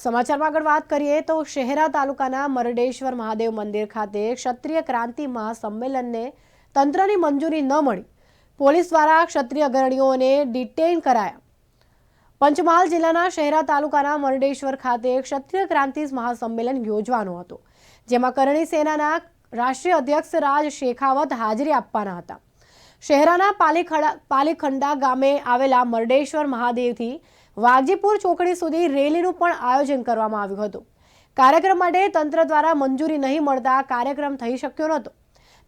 સમાચારમાં આગળ વાત કરીએ તો શહેરા તાલુકાના મરડેશ્વર મહાદેવ મંદિર ખાતે ક્ષત્રિય ક્રાંતિ મહાસંમેલનને તંત્રની મંજૂરી ન મળી પોલીસ દ્વારા ક્ષત્રિય અગ્રણીઓને ડિટેઇન કરાયા। પંચમહાલ જિલ્લાના શહેરા તાલુકાના મરડેશ્વર ખાતે ક્ષત્રિય ક્રાંતિ મહાસંમેલન યોજવાનું હતું, જેમાં કરણી સેનાના રાષ્ટ્રીય અધ્યક્ષ રાજ શેખાવત હાજરી આપવાના હતા। શહેરાના પાલીખંડા ગામે આવેલા મરડેશ્વર મહાદેવથી વાઘજીપુર ચોકડી સુધી રેલીનું પણ આયોજન કરવામાં આવ્યું હતું। કાર્યક્રમ માટે તંત્ર દ્વારા મંજૂરી નહીં મળતા કાર્યક્રમ થઈ શક્યો નહોતો,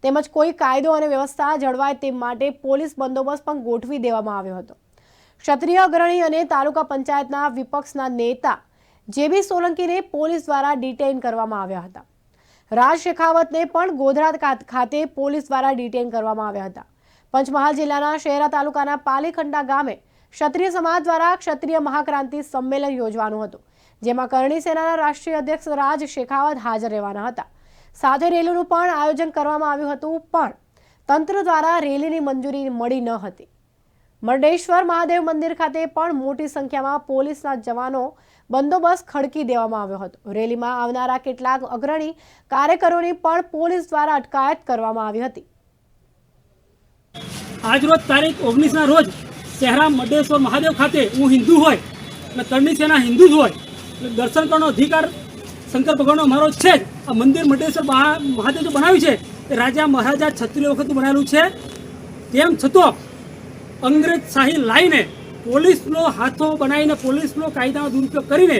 તેમજ કોઈ કાયદો અને વ્યવસ્થા જળવાય તે માટે પોલીસ બંદોબસ્ત પણ ગોઠવી દેવામાં આવ્યો હતો। ક્ષત્રિય અગ્રણી અને તાલુકા પંચાયતના વિપક્ષના નેતા જેબી સોલંકીને પોલીસ દ્વારા ડિટેઇન કરવામાં આવ્યા હતા। રાજ શેખાવતને પણ ગોધરા ખાતે પોલીસ દ્વારા ડિટેઇન કરવામાં આવ્યા હતા। પંચમહાલ જિલ્લાના શહેરા તાલુકાના પાલીખંડા ગામે ક્ષત્રિય સમાજ દ્વારા ક્ષત્રિય મહાક્રાંતિ સંમેલન યોજવાનું હતું, જેમાં કરણી સેનાના રાષ્ટ્રીય અધ્યક્ષ રાજ શેખાવત હાજર રહેવાના હતા। સાથે રેલીનું પણ આયોજન કરવામાં આવ્યું હતું, પણ તંત્ર દ્વારા રેલીની મંજૂરી મળી ન હતી। મરડેશ્વર મહાદેવ મંદિર ખાતે પણ મોટી સંખ્યામાં પોલીસના જવાનો બંદોબસ્ત ખડકી દેવામાં આવ્યો હતો। રેલીમાં આવનારા કેટલાક અગ્રણી કાર્યકરોની પણ પોલીસ દ્વારા અટકાયત કરવામાં આવી હતી। આજરોજ તારીખ 19ના રોજ શહેરા મરડેશ્વર મહાદેવ ખાતે હું હિન્દુ હોય અને કરણી સેના હિન્દુ જ હોય એટલે દર્શન કરવાનો અધિકાર શંકર ભગવાનનો અમારો છે જ। આ મંદિર મરડેશ્વર મહાદેવ જો બનાવ્યું છે એ રાજા મહારાજા ક્ષત્રિય વખતનું બનાવેલું છે, તેમ છતાં અંગ્રેજ શાહી લાવીને પોલીસનો હાથો બનાવીને પોલીસનો કાયદાનો દુરુપયોગ કરીને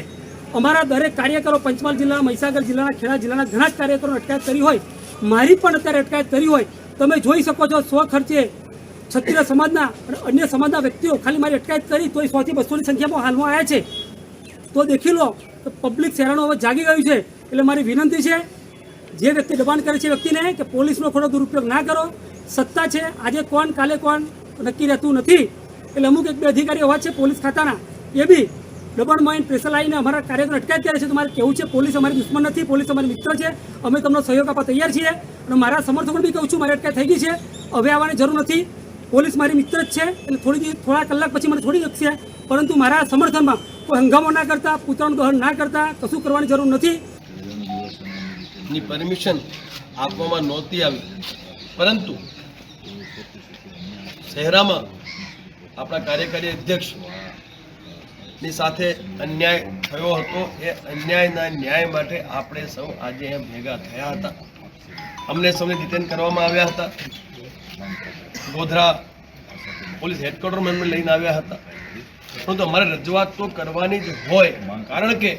અમારા દરેક કાર્યકરો પંચમહાલ જિલ્લા, મહીસાગર જિલ્લાના, ખેડા જિલ્લાના ઘણા જ કાર્યકરોને અટકાયત કરી હોય, મારી પણ અત્યારે અટકાયત કરી હોય। તમે જોઈ શકો છો, સ્વખર્ચે ક્ષત્રિય સમાજના અને અન્ય સમાજના વ્યક્તિઓ ખાલી મારી અટકાયત કરી તોય 100 થી 200ની સંખ્યામાં હાલમાં આવ્યા છે। તો દેખી લો કે પબ્લિક શહેરાનું હવે જાગી ગયું છે। એટલે મારી વિનંતી છે, જે વ્યક્તિ દબાણ કરે છે વ્યક્તિને કે પોલીસનો ખોટો દુરુપયોગ ના કરો। સત્તા છે, આજે કોણ કાલે કોણ નક્કી રહેતું નથી, એટલે અમુક એક બે અધિકારીઓ હોવા છે પોલીસ ખાતાના, એ બી દબાણમાં પ્રેશર લાવીને અમારા કાર્યકરો અટકાયત કરે છે। તો મારે કહેવું છે, પોલીસ અમારી દુશ્મન નથી, પોલીસ અમારી મિત્ર છે, અમે તમને સહયોગ આપવા તૈયાર છીએ। અને મારા સમર્થકો બી કહું છું, મારી અટકાયત થઈ ગઈ છે, હવે આવવાની જરૂર નથી। પોલીસ મારી મિત્ર જ છે, એટલે થોડા કલાક પછી મને છોડી શકશે, પરંતુ મારા સમર્થનમાં કોઈ હંગામો ના કરતા, પુતળાનું દહન ના કરતા કશું કરવાની જરૂર નથી। ની પરમિશન આપવામાં નહોતી આવી, પરંતુ શહેરામાં આપણા કાર્યકારી અધ્યક્ષ ની સાથે અન્યાય થયો હતો। એ અન્યાયના ન્યાય માટે આપણે સૌ આજે એમ ભેગા થયા હતા। અમને સૌને ડિટેન કરવામાં આવ્યા હતા, ગોધરા પોલીસ હેડક્વાર્ટરમાં એમને લઈને આવ્યા હતા, પરંતુ અમારે રજૂઆત તો કરવાની જ હોય, કારણ કે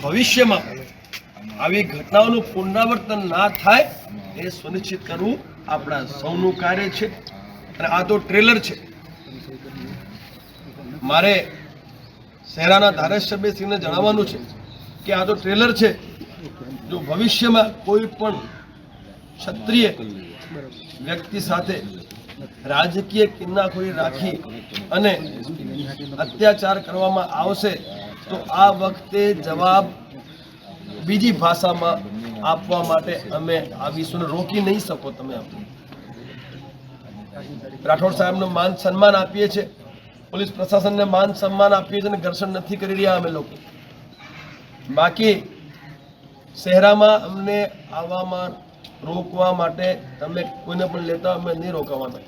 ભવિષ્યમાં આવી ઘટનાઓનું પુનરાવર્તન ના થાય એ સુનિશ્ચિત કરવું આપણા સૌનું કાર્ય છે। અને આ તો ટ્રેલર છે। મારે શહેરાના ધારાસભ્યશ્રીને જણાવવાનું છે કે આ તો ટ્રેલર છે। જો ભવિષ્યમાં કોઈ પણ ક્ષત્રિય વ્યક્તિ સાથે રાજકીય કિન્નાખોરી રાખી અને અત્યાચાર કરવામાં આવશે તો આ વખતે જવાબ બીજી ભાષામાં આપવા માટે અમે આવીશું, રોકી નહીં શકો તમે। રાઠોડ સાહેબને માન સન્માન આપીએ છીએ, પોલીસ પ્રશાસનને માન સન્માન આપીએ છીએ અને ઘર્ષણ નથી કરી રહ્યા અમે લોકો। બાકી શહેરામાં અમને આવવામાં રોકવા માટે તમે કોઈને પણ લેતા અમે નહીં રોકવાના।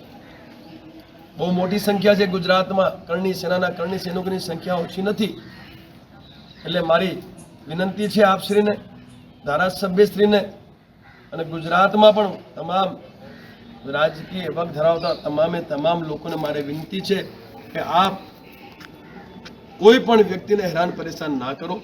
બહુ મોટી સંખ્યા છે ગુજરાતમાં, કરણી સેનાના કરણી સૈનિકોની સંખ્યા ઓછી નથી। એટલે મારી વિનંતી છે આપશ્રીને, ધારાસભ્યશ્રીને અને ગુજરાતમાં પણ તમામ રાજકીય વગ ધરાવતા તમામ લોકોને મારી વિનંતી છે કે આપ કોઈ પણ વ્યક્તિને હેરાન પરેશાન ના કરો।